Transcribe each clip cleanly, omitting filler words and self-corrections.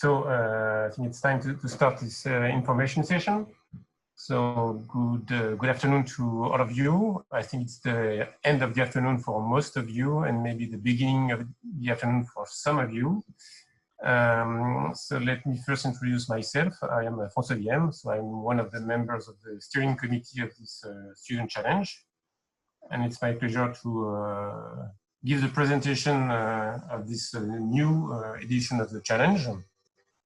I think it's time to start this information session. So good afternoon to all of you. I think it's the end of the afternoon for most of you and maybe the beginning of the afternoon for some of you. So let me first introduce myself. I am François Viem, so I'm one of the members of the steering committee of this student challenge. And it's my pleasure to give the presentation of this new edition of the challenge.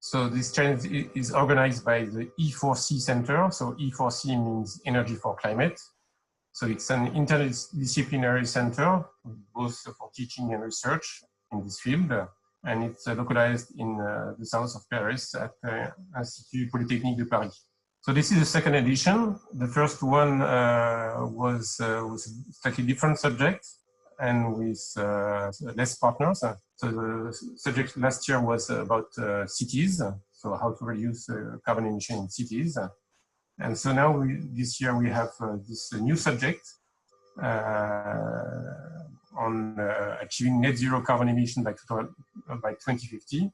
So this challenge is organized by the E4C Center. So E4C means Energy for Climate. So it's an interdisciplinary center, both for teaching and research in this field. And it's localized in the south of Paris at the Institut Polytechnique de Paris. So this is the second edition. The first one was a slightly different subject and with less partners. So the subject last year was about cities, so how to reduce carbon emission in cities. And so now this year we have this new subject on achieving net zero carbon emission by 2050.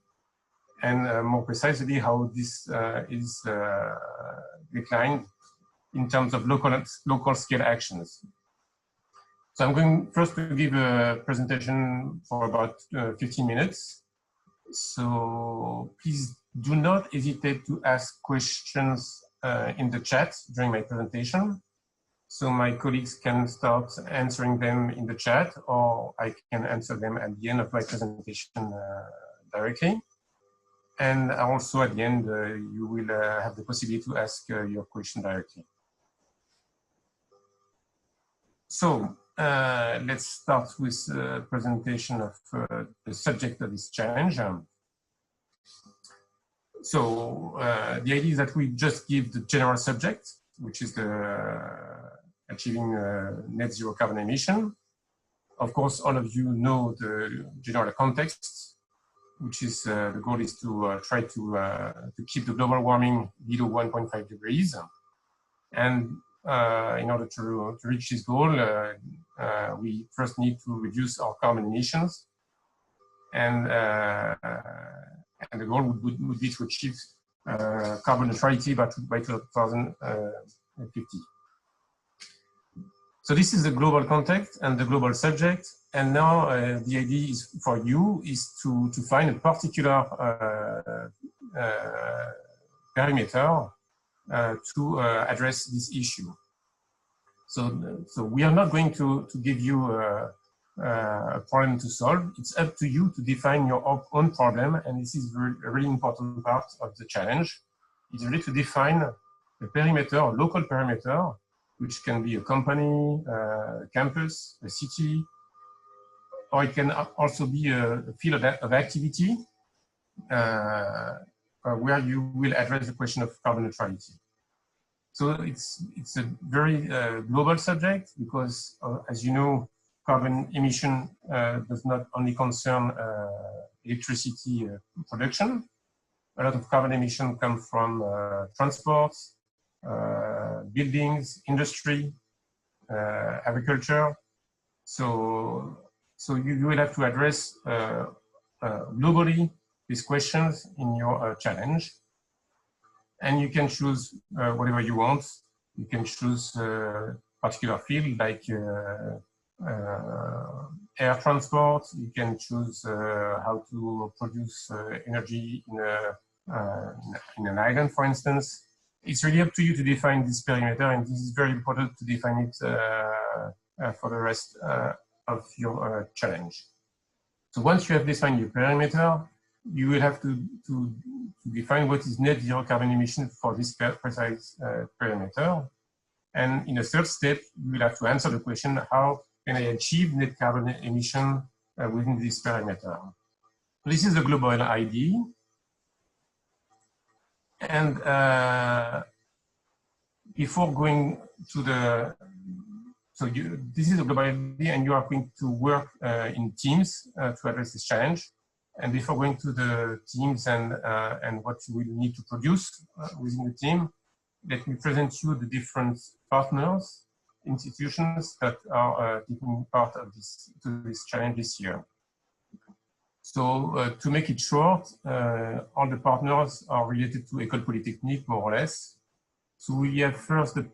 And more precisely, how this is declined in terms of local scale actions. So I'm going first to give a presentation for about 15 minutes. So please do not hesitate to ask questions in the chat during my presentation. So my colleagues can start answering them in the chat, or I can answer them at the end of my presentation directly. And also at the end, you will have the possibility to ask your question directly. So let's start with a presentation of the subject of this challenge. So the idea is that we just give the general subject, which is the achieving net zero carbon emission. Of course, all of you know the general context, which is the goal is to try to keep the global warming below 1.5 degrees. And in order to reach this goal, we first need to reduce our carbon emissions. And the goal would be to achieve carbon neutrality by 2050. So this is the global context and the global subject. And now the idea is for you is to find a particular perimeter to address this issue. So we are not going to give you a problem to solve. It's up to you to define your own problem. And this is a really important part of the challenge. It's really to define a perimeter, a local perimeter, which can be a company, a campus, a city, or it can also be a field of activity where you will address the question of carbon neutrality. So it's a very global subject because, as you know, carbon emission does not only concern electricity production. A lot of carbon emission comes from transport, buildings, industry, agriculture. So you will have to address globally these questions in your challenge. And you can choose whatever you want. You can choose a particular field like air transport. You can choose how to produce energy in an island, for instance. It's really up to you to define this perimeter, and this is very important to define it for the rest of your challenge. So once you have defined your perimeter, you will have to define what is net zero carbon emission for this precise perimeter. And in the third step, you will have to answer the question, how can I achieve net carbon emission within this perimeter? This is the global ID. And before going to the, this is the global ID, and you are going to work in teams to address this challenge. And before going to the teams and what you will need to produce within the team, let me present you the different partners, institutions that are taking part of this challenge this year. So to make it short, all the partners are related to École Polytechnique, more or less. So we have first the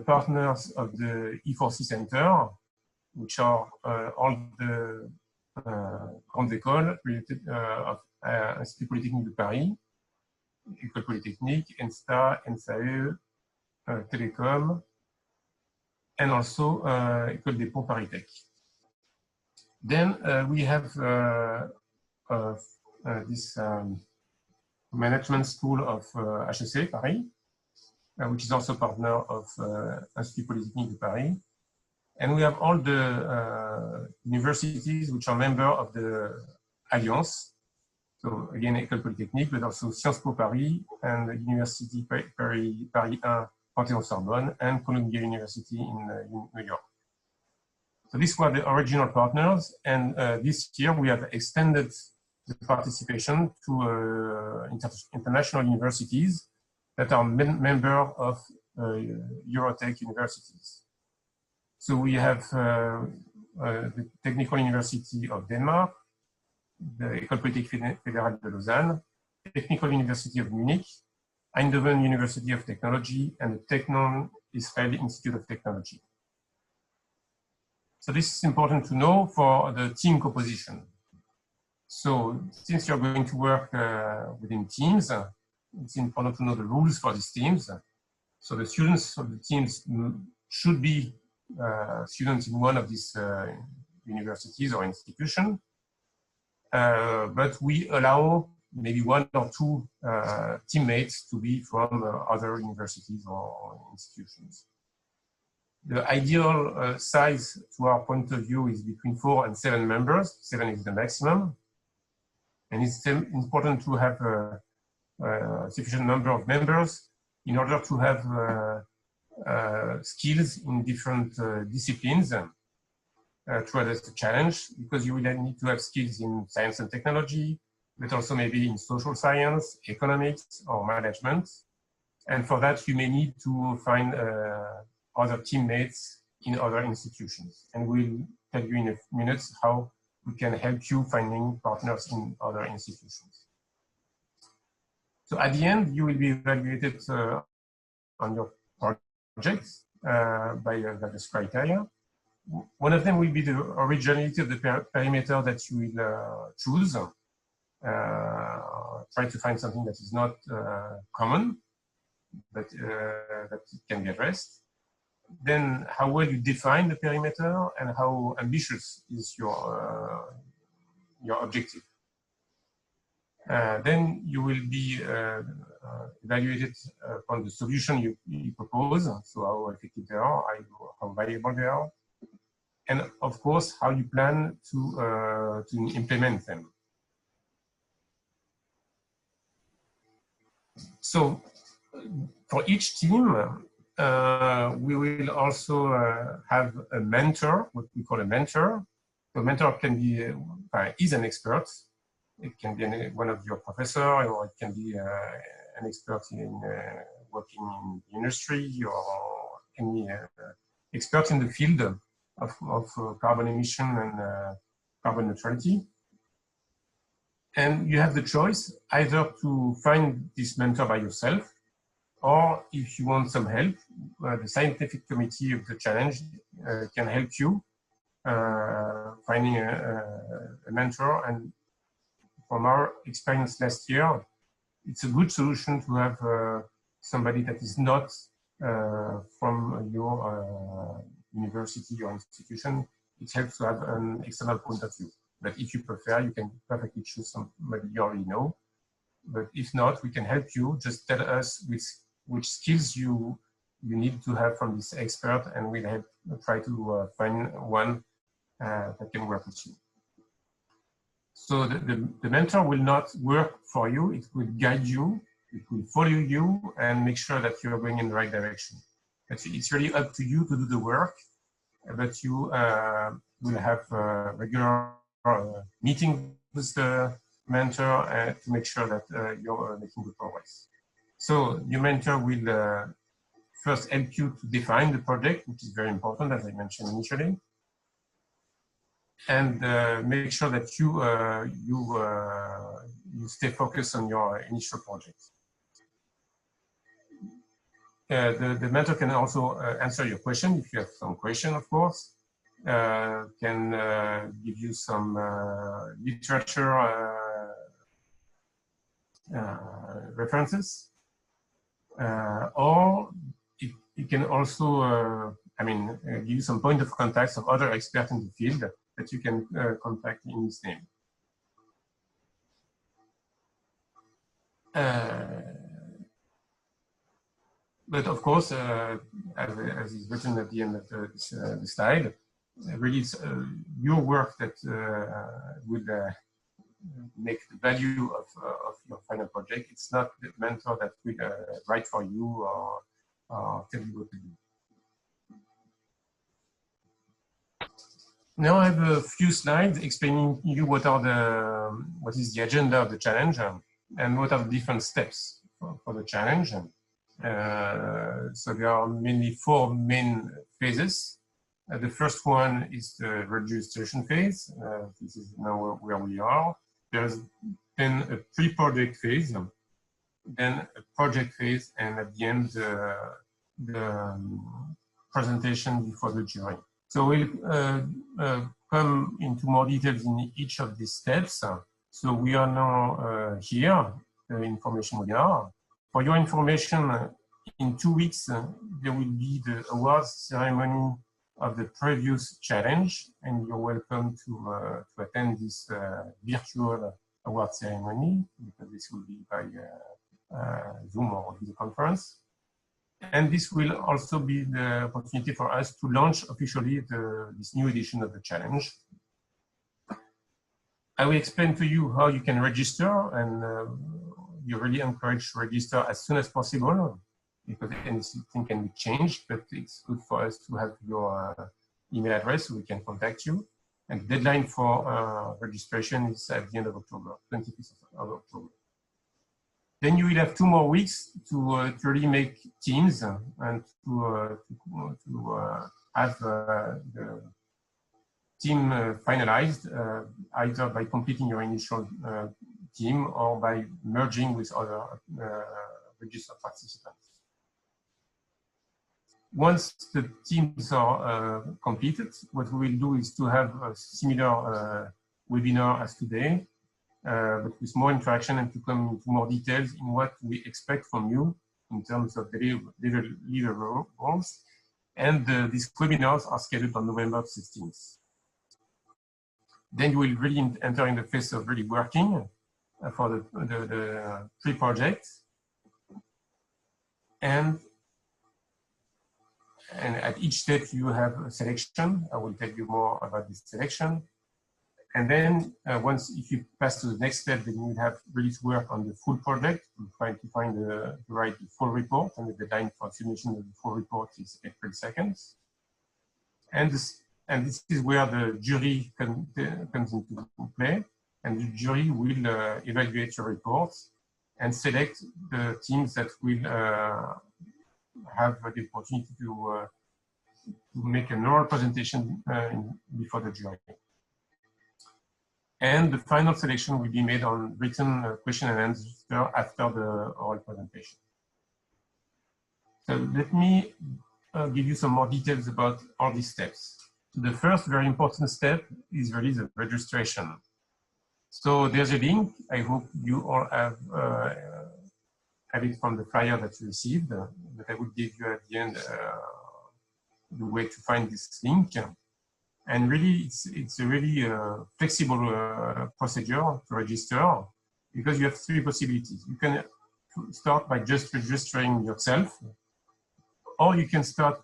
partners of the E4C Center, which are all the grandes écoles related of Institut Polytechnique de Paris, École Polytechnique, ENSTA, NSAE, Télécom, and also École des Ponts Paris Tech. Then we have this management school of HEC Paris, which is also partner of Institut Polytechnique de Paris. And we have all the universities which are member of the Alliance. So again, École Polytechnique, but also Sciences Po Paris and University Paris 1, Panthéon-Sorbonne, and Columbia University in New York. So these were the original partners, and this year we have extended the participation to international universities that are member of Eurotech universities. So we have the Technical University of Denmark, the École Polytechnique Fédérale de Lausanne, Technical University of Munich, Eindhoven University of Technology, and the Technon Israeli Institute of Technology. So this is important to know for the team composition. So since you're going to work within teams, it's important to know the rules for these teams. So the students of the teams should be students in one of these universities or institutions. But we allow maybe one or two teammates to be from other universities or institutions. The ideal size, to our point of view, is between 4 and 7 members. 7 is the maximum. And it's important to have a sufficient number of members in order to have skills in different disciplines to address the challenge, because you will need to have skills in science and technology, but also maybe in social science, economics, or management. And for that, you may need to find other teammates in other institutions. And we'll tell you in a few minutes how we can help you finding partners in other institutions. So at the end, you will be evaluated on your projects by various criteria. One of them will be the originality of the perimeter that you will choose. Try to find something that is not common, but that can be addressed. Then how well you define the perimeter and how ambitious is your objective. Then you will be evaluated upon the solution you propose, so how effective they are, how valuable they are, and of course how you plan to implement them. So for each team, we will also have a mentor, what we call a mentor. The mentor can be is an expert. It can be one of your professors, or it can be an expert in working in the industry, or any expert in the field of carbon emission and carbon neutrality. And you have the choice either to find this mentor by yourself, or if you want some help, the scientific committee of the challenge can help you finding a mentor. And from our experience last year, it's a good solution to have somebody that is not from your university or institution. It helps to have an external point of view. But if you prefer, you can perfectly choose somebody you already know. But if not, we can help you. Just tell us which skills you need to have from this expert, and we'll help try to find one that can work with you. So the mentor will not work for you. It will guide you. It will follow you and make sure that you're going in the right direction. But it's really up to you to do the work. But you will have regular meeting with the mentor to make sure that you're making good progress. So your mentor will first help you to define the project, which is very important, as I mentioned initially. and make sure that you stay focused on your initial project. The mentor can also answer your question if you have some question, of course. Can give you some literature references, or it can also, give you some point of contacts of other experts in the field that you can contact in his name. But of course, as is written at the end of the slide, really it's your work that will make the value of your final project. It's not the mentor that will write for you or tell you what to do. Now I have a few slides explaining you what is the agenda of the challenge and what are the different steps for the challenge. So there are mainly 4 main phases. The first one is the registration phase. This is now where we are. There's then a pre-project phase, then a project phase, and at the end, the presentation before the jury. So we'll come into more details in each of these steps. So we are now here, the information webinar. For your information, in 2 weeks, there will be the awards ceremony of the previous challenge, and you're welcome to attend this virtual award ceremony, because this will be by Zoom or video conference. And this will also be the opportunity for us to launch officially this new edition of the challenge. I will explain to you how you can register, and you're really encouraged to register as soon as possible, because anything can be changed, but it's good for us to have your email address so we can contact you. And the deadline for registration is at the end of October, 25th of October. Then you will have 2 more weeks to really make teams and to have the team finalized, either by completing your initial team or by merging with other registered participants. Once the teams are completed, what we will do is to have a similar webinar as today, but with more interaction and to come into more details in what we expect from you in terms of deliverables. And these webinars are scheduled on November 16th. Then you will really enter in the phase of really working for the pre-project. And at each step you have a selection. I will tell you more about this selection. And then if you pass to the next step, then you will have really to work on the full project, to find to write the full report, and the deadline for submission of the full report is April 2nd. And this is where the jury comes into play, and the jury will evaluate your reports and select the teams that will have the opportunity to make an oral presentation before the jury. And the final selection will be made on written question and answer after the oral presentation. So let me give you some more details about all these steps. So the first very important step is really the registration. So there's a link. I hope you all have it from the flyer that you received, but I will give you at the end the way to find this link. And really, it's a really flexible procedure to register, because you have 3 possibilities. You can start by just registering yourself, or you can start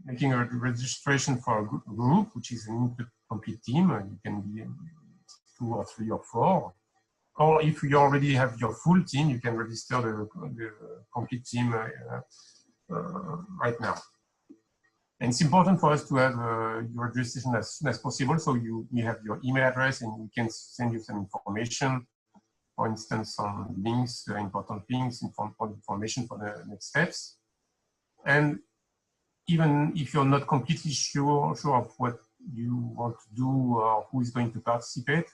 making a registration for a group, which is an incomplete team. You can be 2 or 3 or 4. Or if you already have your full team, you can register the complete team right now. And it's important for us to have your registration as soon as possible, so you have your email address and we can send you some information, for instance, some links, important links, information for the next steps. And even if you're not completely sure of what you want to do or who is going to participate,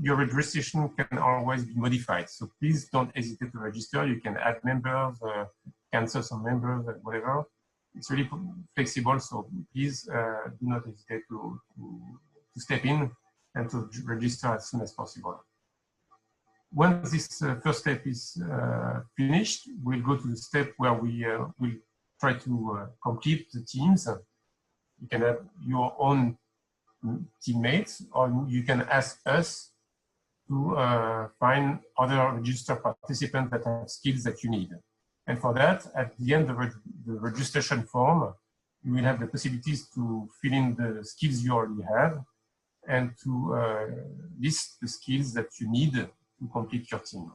your registration can always be modified. So please don't hesitate to register. You can add members, cancel some members, whatever. It's really flexible, so please do not hesitate to step in and to register as soon as possible. Once this first step is finished, we'll go to the step where we will try to complete the teams. You can have your own teammates, or you can ask us to find other registered participants that have skills that you need. And for that, at the end of the registration form, you will have the possibilities to fill in the skills you already have and to list the skills that you need to complete your team.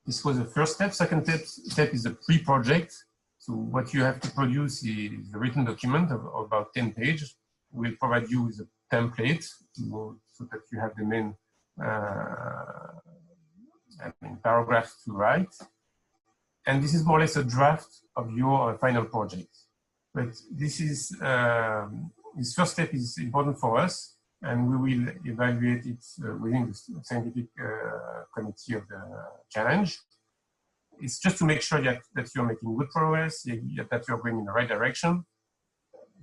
This was the first step. Second step is the pre-project. So what you have to produce is a written document of about 10 pages. We'll provide you with a template so that you have the main paragraphs to write. And this is more or less a draft of your final project. But this is this first step is important for us, and we will evaluate it within the scientific committee of the challenge. It's just to make sure that you're making good progress, that you're going in the right direction.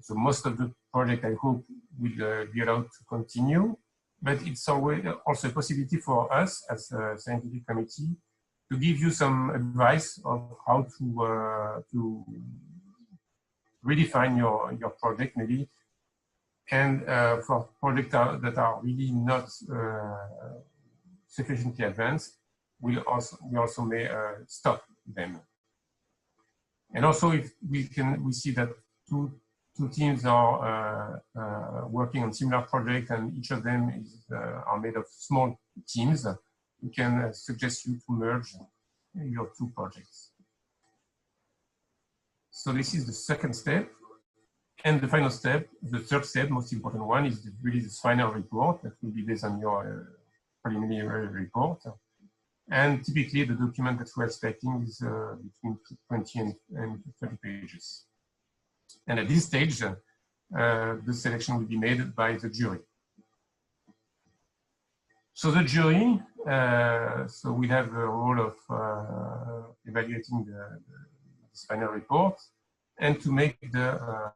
So most of the project, I hope, will be allowed to continue, but it's always also a possibility for us as a scientific committee to give you some advice of how to redefine your project maybe. And for projects that are really not sufficiently advanced, we also may stop them. And also, if we see that two teams are working on similar projects, and each of them are made of small teams, we can suggest you to merge your two projects. So this is the second step. And the final step, the third step, most important one, is really this final report that will be based on your preliminary report. And typically, the document that we're expecting is between 20 and 30 pages. And at this stage, the selection will be made by the jury. So the jury, so we have the role of evaluating this final report and to make the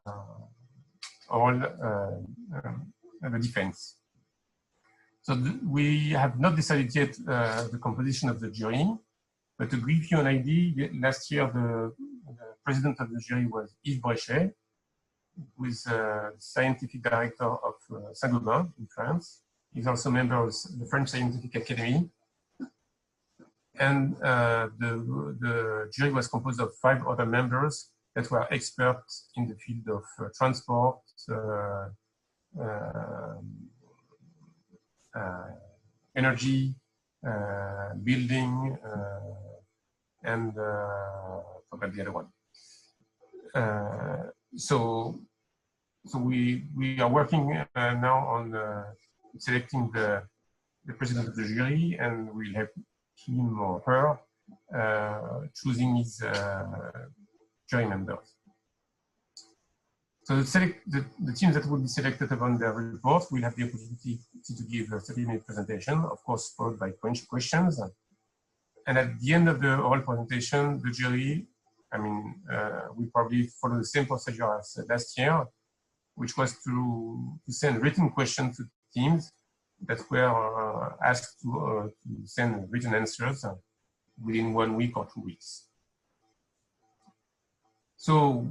defense. So we have not decided yet the composition of the jury, but to give you an idea, last year the president of the jury was Yves Bréchet, who is scientific director of Saint-Gobain in France. He's also a member of the French Scientific Academy. And the jury was composed of 5 other members that were experts in the field of transport, energy, building, and forgot the other one. So we are working now on selecting the president of the jury, and we'll have him or her choosing his jury members. So the teams that will be selected upon their report will have the opportunity to give a 30-minute presentation, of course, followed by questions. And at the end of the whole presentation, the jury, we probably follow the same procedure as last year, which was to send written questions to teams that were asked to send written answers within 1 week or 2 weeks. So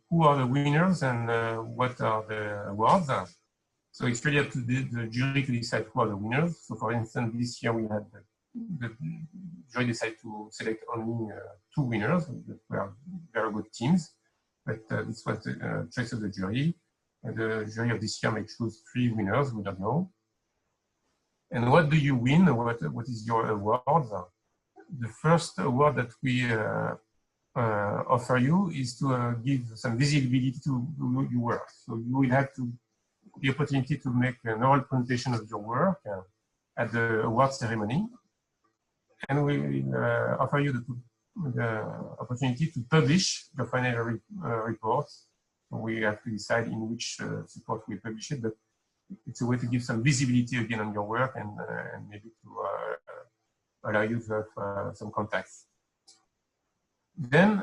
who are the winners and what are the awards? So it's really up to the jury to decide who are the winners. So for instance, this year we had the jury decided to select only 2 winners that were very good teams, but this was the choice of the jury. And the jury of this year may choose 3 winners, we don't know. And what do you win? What is your award? The first award that we offer you is to give some visibility to your work. So you will have the opportunity to make an oral presentation of your work at the award ceremony. And we will offer you the opportunity to publish your final report We have to decide in which support we publish it, but it's a way to give some visibility again on your work and maybe to allow you to have some contacts. Then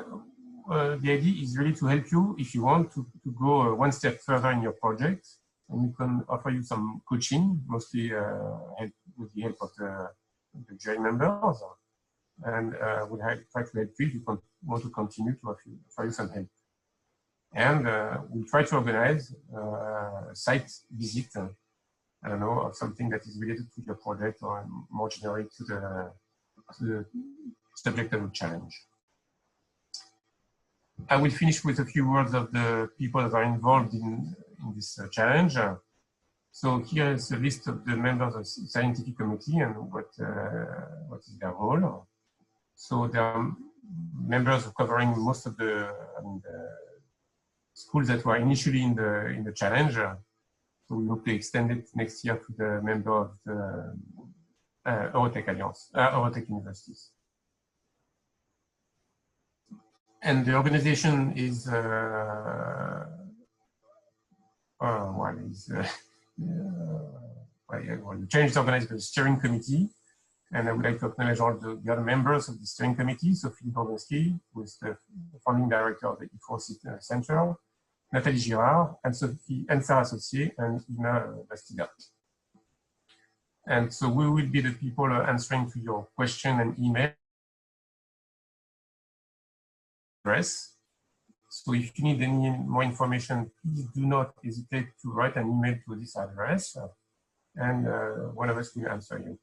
the idea is really to help you if you want to go one step further in your project, and we can offer you some coaching, mostly help with the help of the jury members, and we'll try to help you if you want to continue to offer you some help. And we'll try to organize a site visit, I don't know, of something that is related to your project or more generally to the subject of the challenge. I will finish with a few words of the people that are involved in this challenge. So here is a list of the members of the scientific committee and what is their role. So there are members covering most of the schools that were initially in the challenge. So we hope to extend it next year to the member of the Eurotech Alliance, Eurotech universities. And the organization is the challenge is organized by the steering committee. And I would like to acknowledge all the other members of the steering committee. So Philippe Bordensky, who is the founding director of the E4C Center, Nathalie Girard, and Sarah Saucier, and Ina Bastida. And so we will be the people answering to your question and email address. So if you need any more information, please do not hesitate to write an email to this address, and one of us will answer you.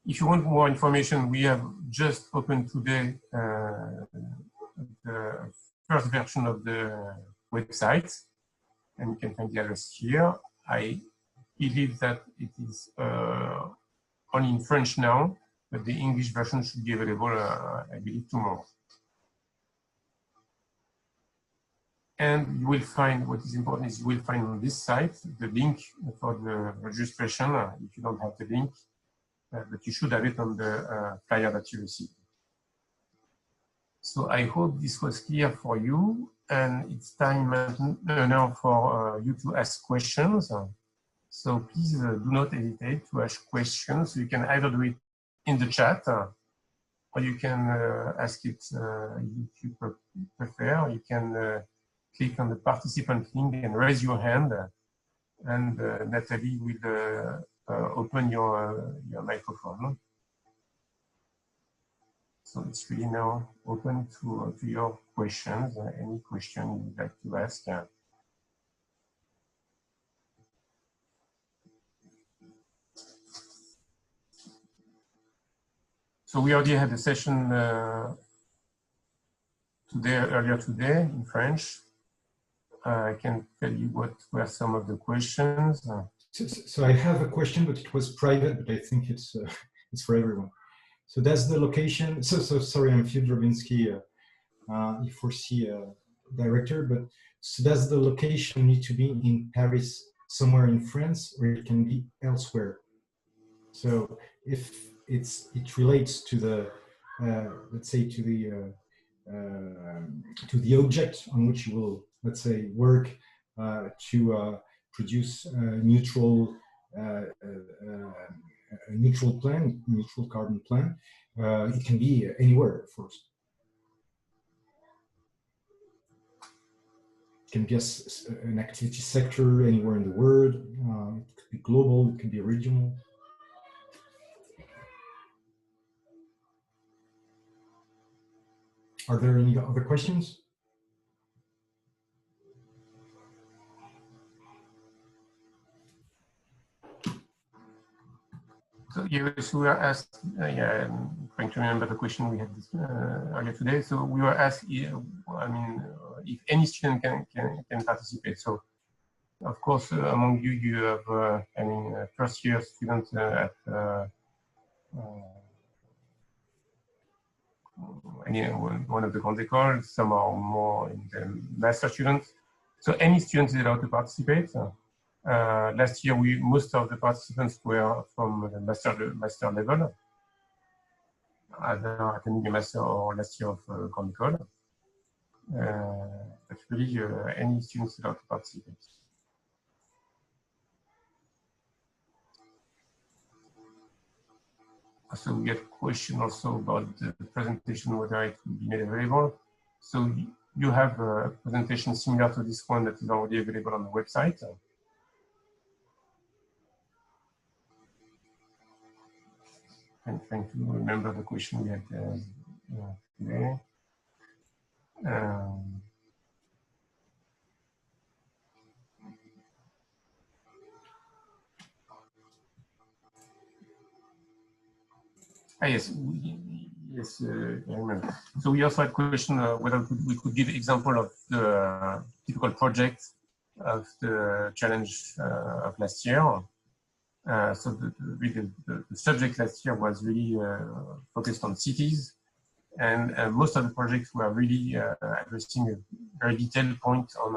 If you want more information, we have just opened today the first version of the website, and you can find the address here. I believe that it is only in French now, but the English version should be available, I believe, tomorrow. And you will find, what is important is you will find on this site the link for the registration if you don't have the link, but you should have it on the flyer that you received. So I hope this was clear for you, and it's time now for you to ask questions. So please do not hesitate to ask questions. You can either do it in the chat, or you can ask it if you prefer. You can click on the participant link and raise your hand, and Nathalie will open your microphone. So it's really now open to your questions, any question you'd like to ask. So we already had a session earlier today in French. I can tell you what were some of the questions. So I have a question, but it was private, but I think it's for everyone. So that's the location. So sorry, I'm Philippe Drobinski, E4C director, but so does the location need to be in Paris, somewhere in France, or it can be elsewhere? So if it relates to the, let's say to the object on which you will, let's say, work to produce a neutral plan, neutral carbon plan. It can be anywhere, of course. It can be an activity sector anywhere in the world. It could be global, it can be regional. Are there any other questions? So yes, we were asked, yeah, I'm trying to remember the question we had this, earlier today. So we were asked, I mean, if any student can participate. So of course, among you, you have, I mean, first year students at one of the Grandes Écoles, some are more in the master students. So any student is allowed to participate. Last year, most of the participants were from the master level, either attending a master or last year of Grande École. but really any students allowed to participate. So we get a question also about the presentation, whether it will be made available. So you have a presentation similar to this one that is already available on the website. I'm trying to remember the question we had today. Yes, yes, I remember. So we also had a question whether we could give example of the typical project of the challenge of last year. So the subject last year was really focused on cities, and most of the projects were really addressing a very detailed point on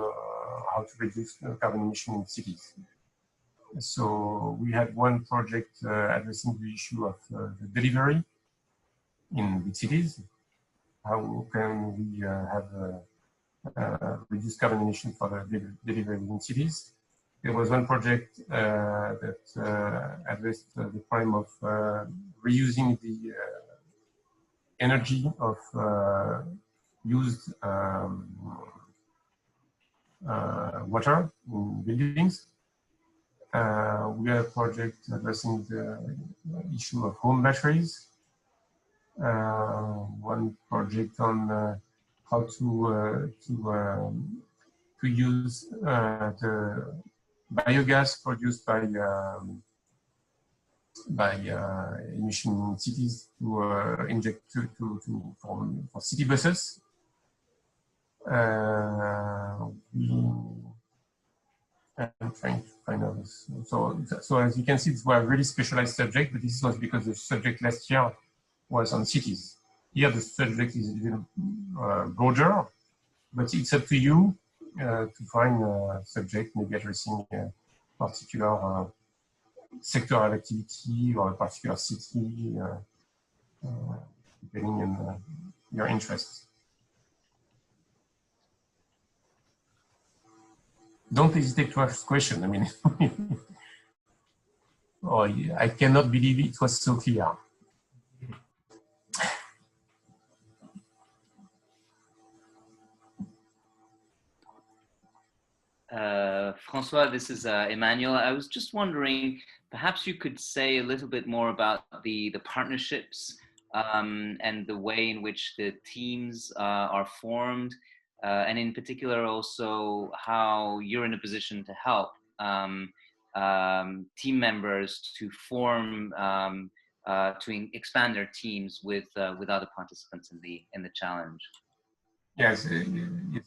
how to reduce carbon emission in cities. So we had one project addressing the issue of the delivery in big cities. How can we have reduced carbon emission for the delivery in cities? There was one project that addressed the problem of reusing the energy of used water in buildings. We have a project addressing the issue of home batteries. One project on how to use the biogas produced by emission in cities to inject for city buses. I'm trying to find out this. So as you can see, this was a really specialized subject, but this was because the subject last year was on cities. Here the subject is a little broader, but it's up to you to find a subject maybe addressing a particular sector of activity or a particular city, depending on your interests. Don't hesitate to ask questions. I mean, oh, I cannot believe it was so clear. Francois, this is Emmanuel. I was just wondering, perhaps you could say a little bit more about the partnerships and the way in which the teams are formed, and in particular also how you're in a position to help team members to form, to expand their teams with other participants in the challenge. Yes,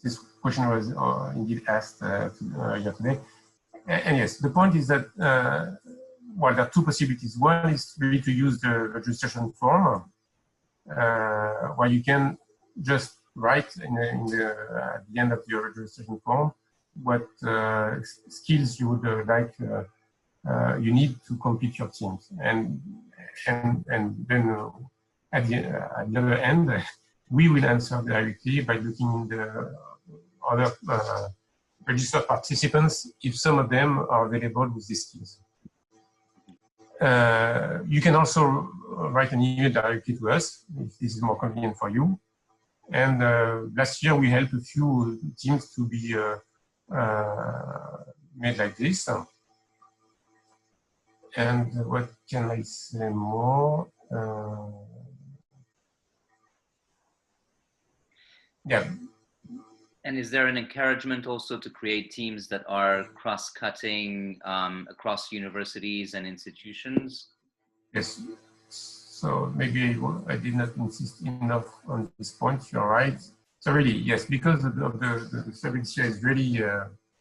this question was indeed asked yesterday. And yes, the point is that, well, there are two possibilities. One is really to use the registration form, where you can just write at the end of your registration form what skills you would like, you need to complete your teams. And then at the other end, we will answer directly by looking in the other registered participants if some of them are available with these skills. You can also write an email directly to us if this is more convenient for you. And last year we helped a few teams to be made like this. And what can I say more? Yeah. And is there an encouragement also to create teams that are cross-cutting across universities and institutions? Yes. So maybe I did not insist enough on this point. You're right. So really, yes, because the subject here is really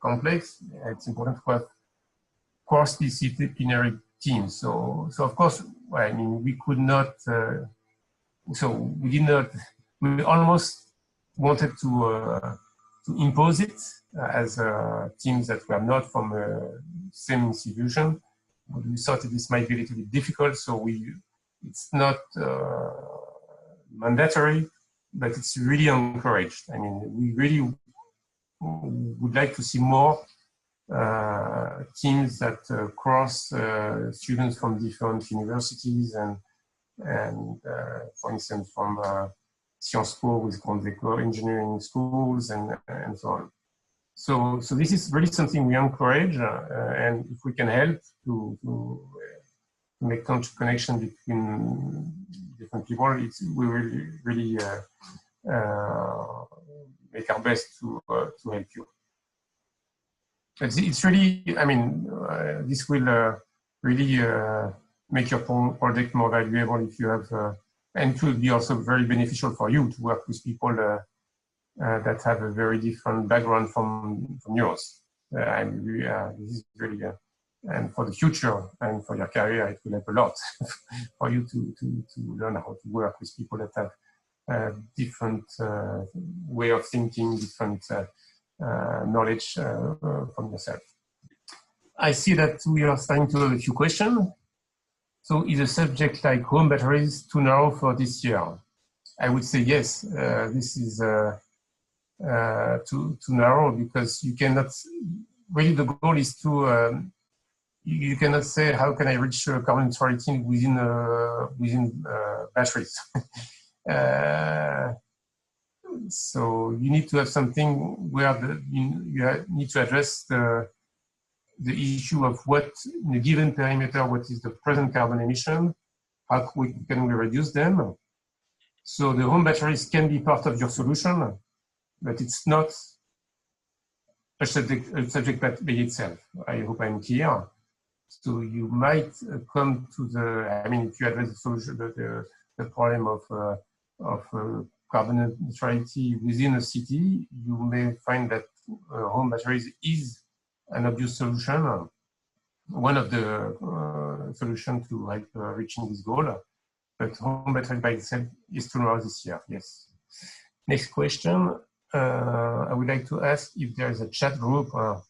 complex, it's important to have cross-disciplinary teams. So of course, I mean, we could not. We almost wanted to impose it as teams that were not from the same institution. But we thought this might be a little bit difficult, so it's not mandatory, but it's really encouraged. I mean, we really would like to see more teams that cross students from different universities and for instance from Sciences Po with Grandes Écoles engineering schools and so on. So this is really something we encourage, and if we can help to make connection between different people, we will really make our best to help you. It's really, I mean, this will really make your project more valuable if you have, and it will be also very beneficial for you to work with people that have a very different background from yours. This is really, and for the future and for your career, it will help a lot for you to learn how to work with people that have different way of thinking, different knowledge from yourself. I see that we are starting to have a few questions. So is a subject like home batteries too narrow for this year? I would say yes, this is too narrow, because you cannot, really the goal is to, you cannot say how can I reach carbon neutrality within batteries. So you need to have something where you need to address the issue of what, in a given perimeter, what is the present carbon emission, how can we reduce them. So the home batteries can be part of your solution, but it's not a subject by itself. I hope I'm clear. So you might come to the, I mean, if you address the solution, the problem of carbon neutrality within a city, you may find that home batteries is an obvious solution, one of the solutions to help reaching this goal. But home battery by itself is too narrow this year, yes. Next question, I would like to ask if there is a chat group or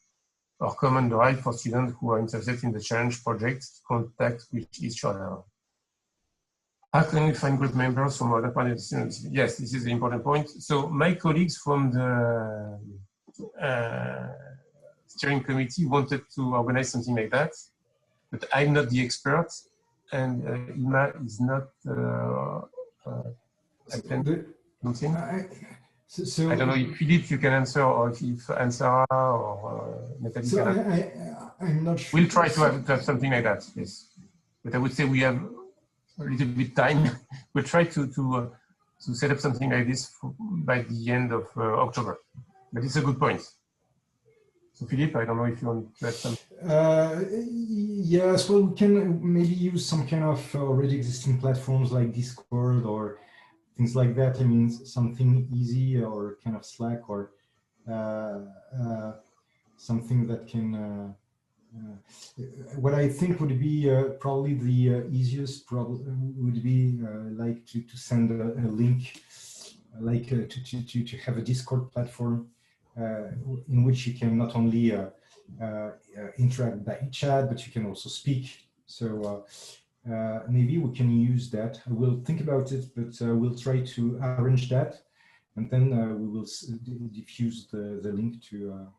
common drive for students who are interested in the challenge projects to contact with each other. How can we find group members from other partner students? Yes, this is the important point. So my colleagues from the steering committee wanted to organize something like that, but I'm not the expert, and Ima is not. I don't know if Philippe you can answer, or if Ansara or Nathalie so can. I'm not sure. We'll try to have something like that. Yes, but I would say we have a little bit time. We'll try to set up something like this by the end of October. But it's a good point. So Philippe, I don't know if you want to add something. Yes, well, we can maybe use some kind of already existing platforms like Discord or things like that. I mean, something easy, or kind of Slack, or something that can. What I think would be probably the easiest would be like to send a link, like to have a Discord platform in which you can not only interact by chat, but you can also speak. So maybe we can use that. I will think about it, but we'll try to arrange that, and then we will diffuse the link to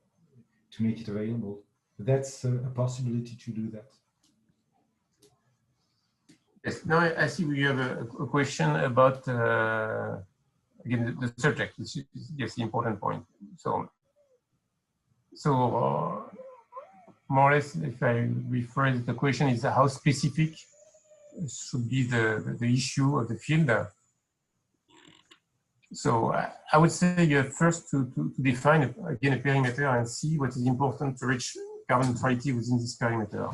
make it available. That's a possibility to do that. Yes. Now I see we have a question about again the subject. This is, yes, the important point. So more or less, if I rephrase the question, is how specific should be the issue of the field. So I would say you have first to define again a perimeter and see what is important to reach carbon neutrality within this perimeter.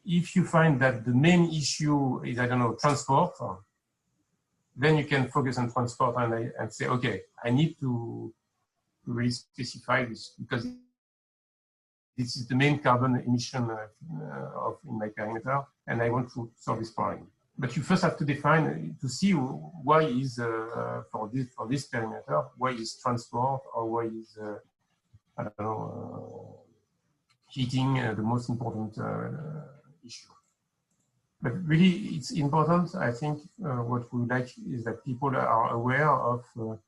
If you find that the main issue is, I don't know, transport, then you can focus on transport and say, okay, I need to really specify this because this is the main carbon emission in my perimeter, and I want to solve this problem. But you first have to define, to see why is, for this perimeter, why is transport, or why is, I don't know, heating the most important issue. But really, it's important, I think, what we like is that people are aware of the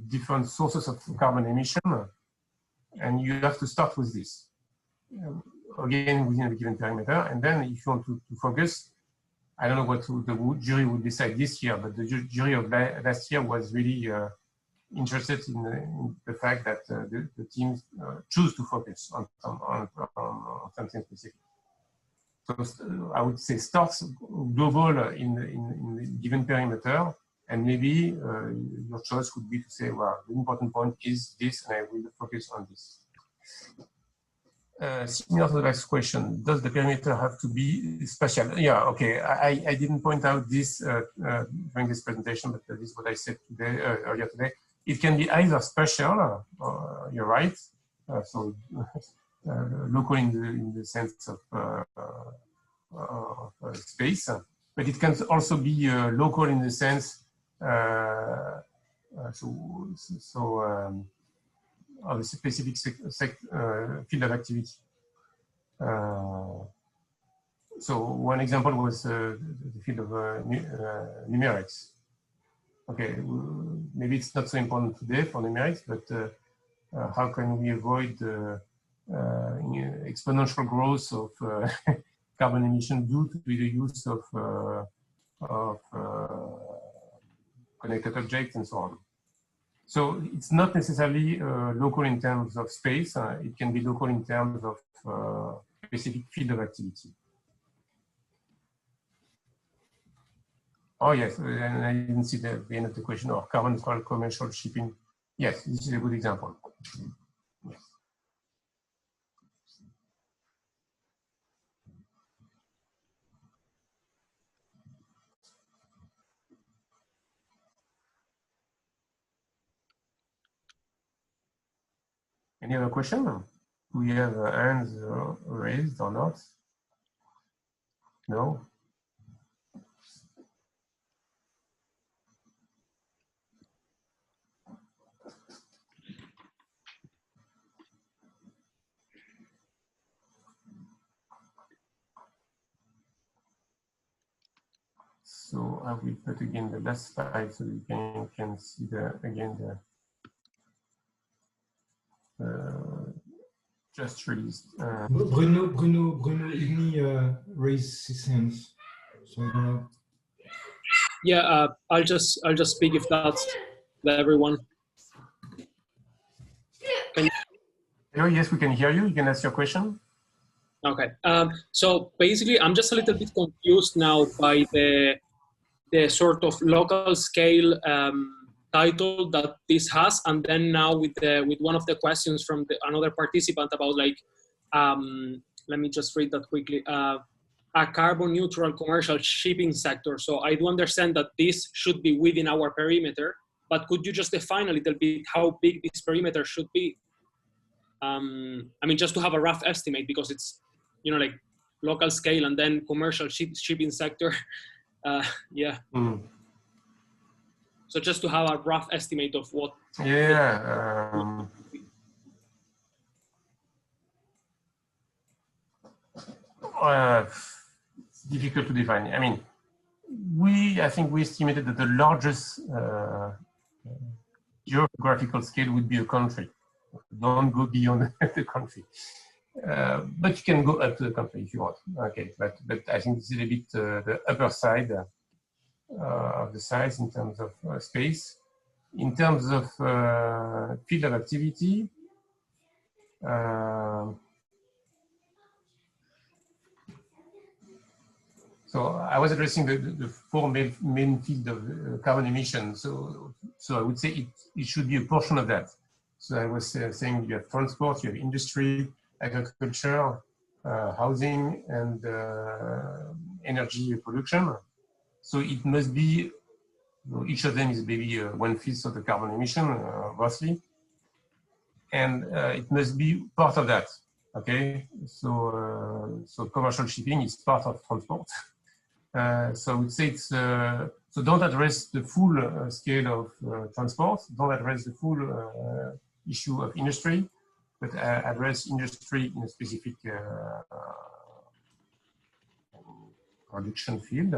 different sources of carbon emission, and you have to start with this. Again, within a given perimeter, and then if you want to focus, I don't know what the jury would decide this year, but the jury of last year was really interested in the fact that the teams choose to focus on something specific. So I would say starts global in the given perimeter, and maybe your choice would be to say, well, the important point is this, and I will focus on this. Similar to the last question, does the perimeter have to be spatial? Yeah, okay. I didn't point out this during this presentation, but this is what I said today, earlier today. It can be either spatial, you're right, so local in the sense of space, but it can also be local in the sense of a specific field of activity. So one example was the field of numerics. Okay, maybe it's not so important today for numerics, but how can we avoid exponential growth of carbon emission due to the use of connected objects and so on? So it's not necessarily local in terms of space. It can be local in terms of specific field of activity. Oh yes, and I didn't see the end of the question. Or carbon neutral commercial shipping. Yes, this is a good example. Yes. Any other question? Do we have hands raised or not? No? So I will put again the last slide so you can see again the just released. Bruno Igni raised his hands. So I don't know. Yeah, I'll just speak if that's everyone. Hello, yes, we can hear you. You can ask your question. Okay. So basically, I'm just a little bit confused now by the sort of local scale title that this has, and then now with one of the questions from another participant about like, let me just read that quickly. A carbon neutral commercial shipping sector. So I do understand that this should be within our perimeter, but could you just define a little bit how big this perimeter should be? I mean, just to have a rough estimate, because it's, you know, like local scale and then commercial shipping sector. Yeah. Mm. So just to have a rough estimate of what. Yeah. It's difficult to define. I mean, I think we estimated that the largest geographical scale would be a country. Don't go beyond the country. But you can go up to the country if you want. Okay, but I think this is a bit the upper side of the size in terms of space. In terms of field of activity, so I was addressing the four main fields of carbon emission. So I would say it should be a portion of that. So I was saying you have transport, you have industry, agriculture, housing, and energy production. So it must be, each of them is maybe 1/5 of the carbon emission, roughly. And it must be part of that, okay? So commercial shipping is part of transport. So I would say it's, so don't address the full scale of transport, don't address the full issue of industry, but address industry in a specific production field,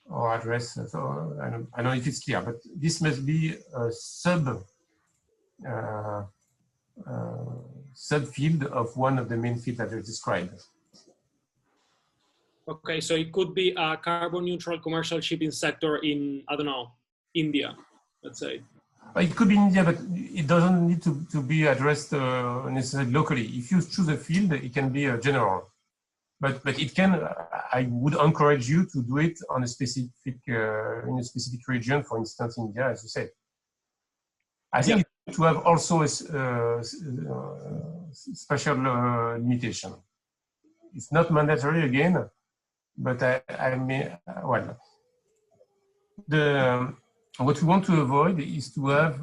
or address, so I don't know if it's clear, but this must be a subfield of one of the main fields that I described. Okay, so it could be a carbon neutral commercial shipping sector in, I don't know, India, let's say. It could be India, but it doesn't need to be addressed necessarily locally. If you choose a field, it can be general. But it can, I would encourage you to do it on a specific, in a specific region, for instance, India, as you said. I think to have also a special limitation. It's not mandatory again, but I mean, well, what we want to avoid is to have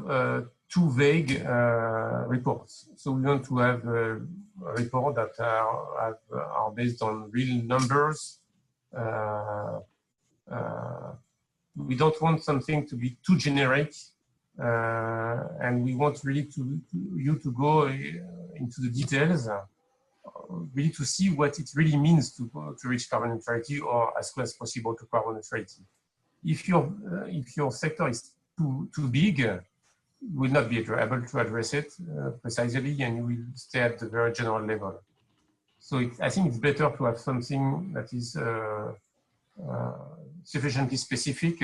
too vague reports. So we want to have a report that are based on real numbers. We don't want something to be too generic, and we want really you to go into the details, really to see what it really means to reach carbon neutrality, or as close as possible to carbon neutrality. If your sector is too big, you will not be able to address it precisely, and you will stay at the very general level. So I think it's better to have something that is sufficiently specific,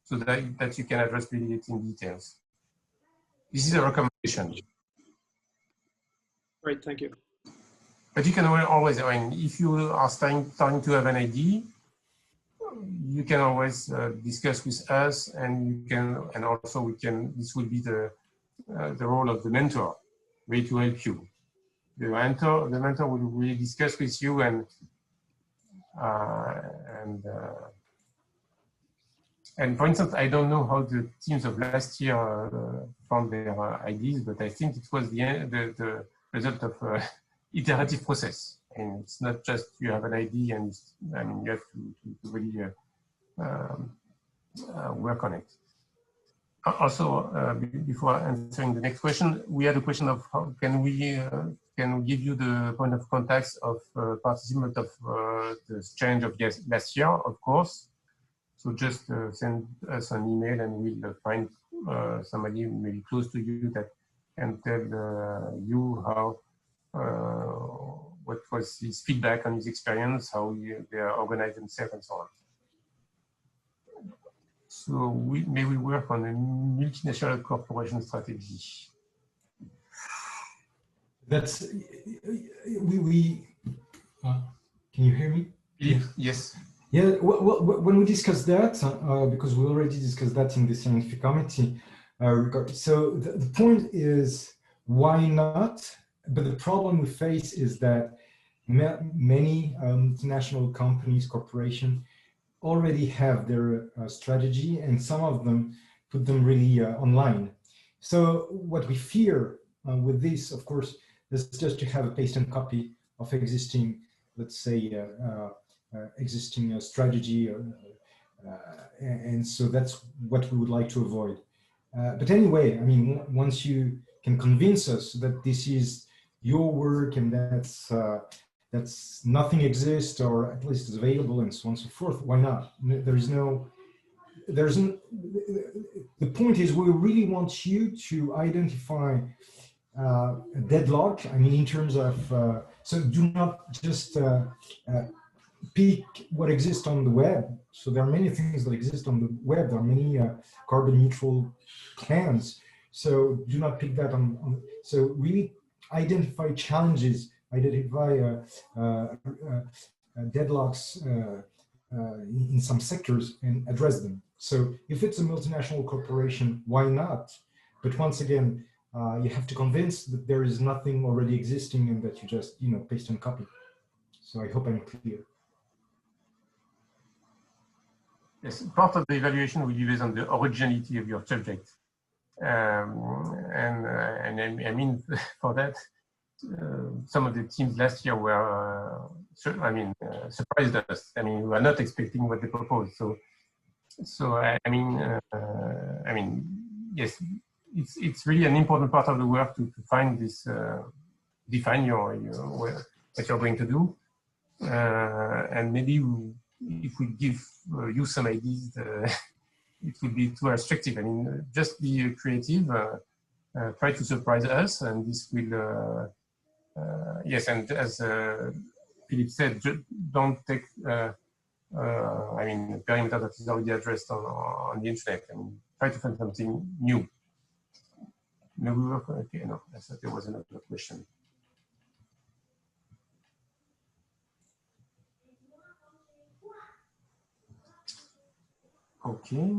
so that you can address really it in details. This is a recommendation. Great, thank you. But you can always, I mean, if you are starting to have an idea, you can always discuss with us, and also we can. This will be the role of the mentor, really to help you. The mentor will really discuss with you and for instance, I don't know how the teams of last year found their ideas, but I think it was the result of iterative process. And it's not just you have an idea and you have to really work on it. Also, before answering the next question, we had a question of how can we give you the point of contacts of participants of the challenge of last year, of course. So just send us an email and we'll find somebody maybe close to you that can tell you how, what was his feedback on his experience, how they are organized themselves and so on. So we work on a multinational corporation strategy. That's, can you hear me? Yes. Yeah, well, when we discussed that, because we already discussed that in the scientific committee, so the point is, why not? But the problem we face is that many multinational companies, corporations, already have their strategy, and some of them put them really online. So what we fear with this, of course, is just to have a paste and copy of existing, let's say, existing strategy, and so that's what we would like to avoid. But anyway, I mean, once you can convince us that this is your work and that's nothing exists, or at least is available, and so on and so forth, why not? The point is, we really want you to identify a deadlock. I mean, in terms of, so do not just pick what exists on the web. So there are many things that exist on the web. There are many carbon neutral plans. So do not pick that on so really identify challenges, identify deadlocks in some sectors and address them. So if it's a multinational corporation, why not? But once again, you have to convince that there is nothing already existing and that you just, paste and copy. So I hope I'm clear. Yes, part of the evaluation will be based on the originality of your subject. And I mean, for that, some of the teams last year were, surprised us. I mean, we were not expecting what they proposed. So I mean, yes, it's really an important part of the work to find this, define what you're going to do, and maybe if we give you some ideas, it would be too restrictive. I mean, just be creative, try to surprise us, and this will yes, and as Philippe said, don't take, I mean, perimeter that is already addressed on the internet. I mean, try to find something new. No, okay, no, I thought there was another question. Okay.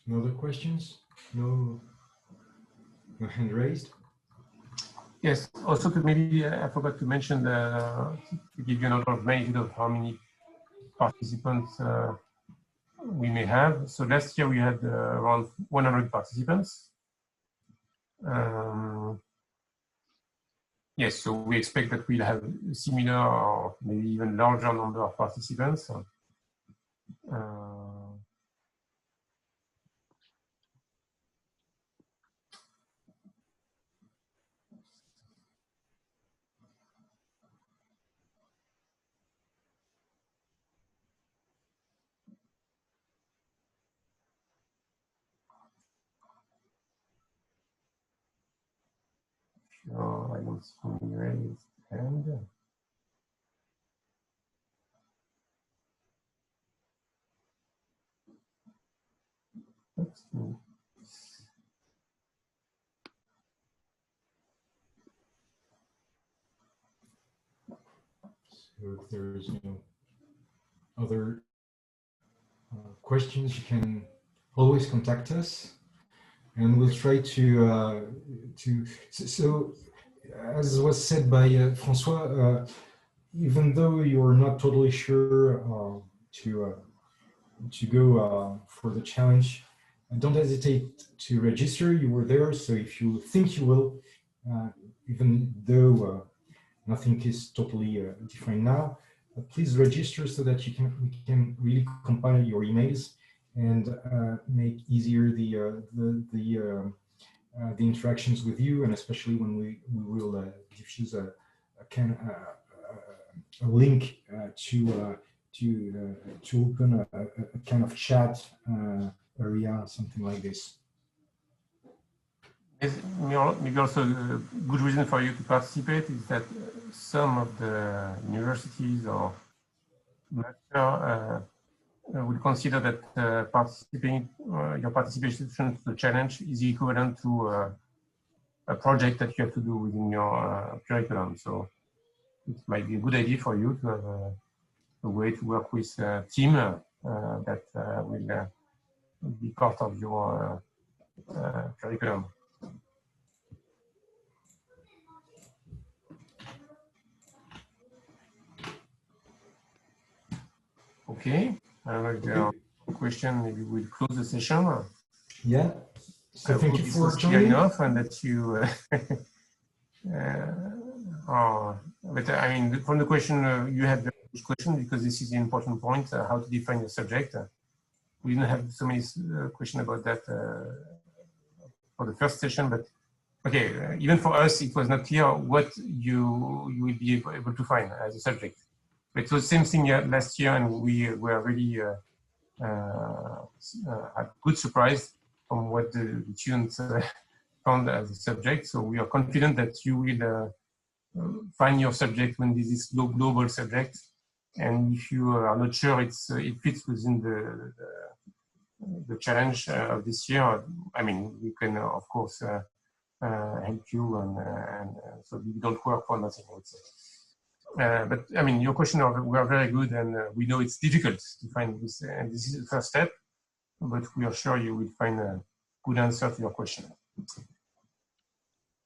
No other questions? No hand raised? Yes, also maybe I forgot to mention to give you an order of magnitude of how many participants we may have. So last year we had around 100 participants. Yes, so we expect that we'll have a similar or maybe even larger number of participants. So I don't see any raised hand. Oops. So if there's no other questions, you can always contact us, and we'll try to so as was said by Francois, even though you're not totally sure to go for the challenge, don't hesitate to register. You were there, so if you think you will, even though nothing is totally defined now, please register so that we can really compile your emails and make easier the interactions with you, and especially when we will diffuse a link to open a kind of chat area, something like this. Maybe also a good reason for you to participate is that some of the universities or master would consider that your participation to the challenge is equivalent to a project that you have to do within your curriculum. So it might be a good idea for you to have a way to work with a team that will be part of your curriculum. Okay, I don't know if there are questions. Maybe we'll close the session. Yeah. So thank you for joining. enough, and that you. But I mean, from the question you had the question, because this is the important point: how to define your subject. We didn't have so many questions about that for the first session, but okay, even for us, it was not clear what you will be able to find as a subject. But it was the same thing last year, and we were really a good surprise from what the students found as a subject. So we are confident that you will find your subject when this is global subject. And if you are not sure it fits within the challenge of this year, I mean, we can of course help you, and so we don't work for nothing, I would say. But I mean, your questions were very good, and we know it's difficult to find this, and this is the first step, but we are sure you will find a good answer to your question.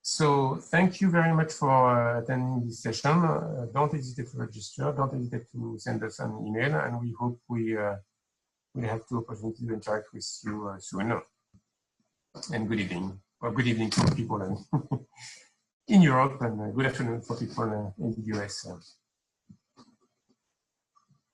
So thank you very much for attending this session. Don't hesitate to register, don't hesitate to send us an email, and we hope we have the opportunity to interact with you soon. And good evening, or good evening for people in Europe, and good afternoon for people in the US.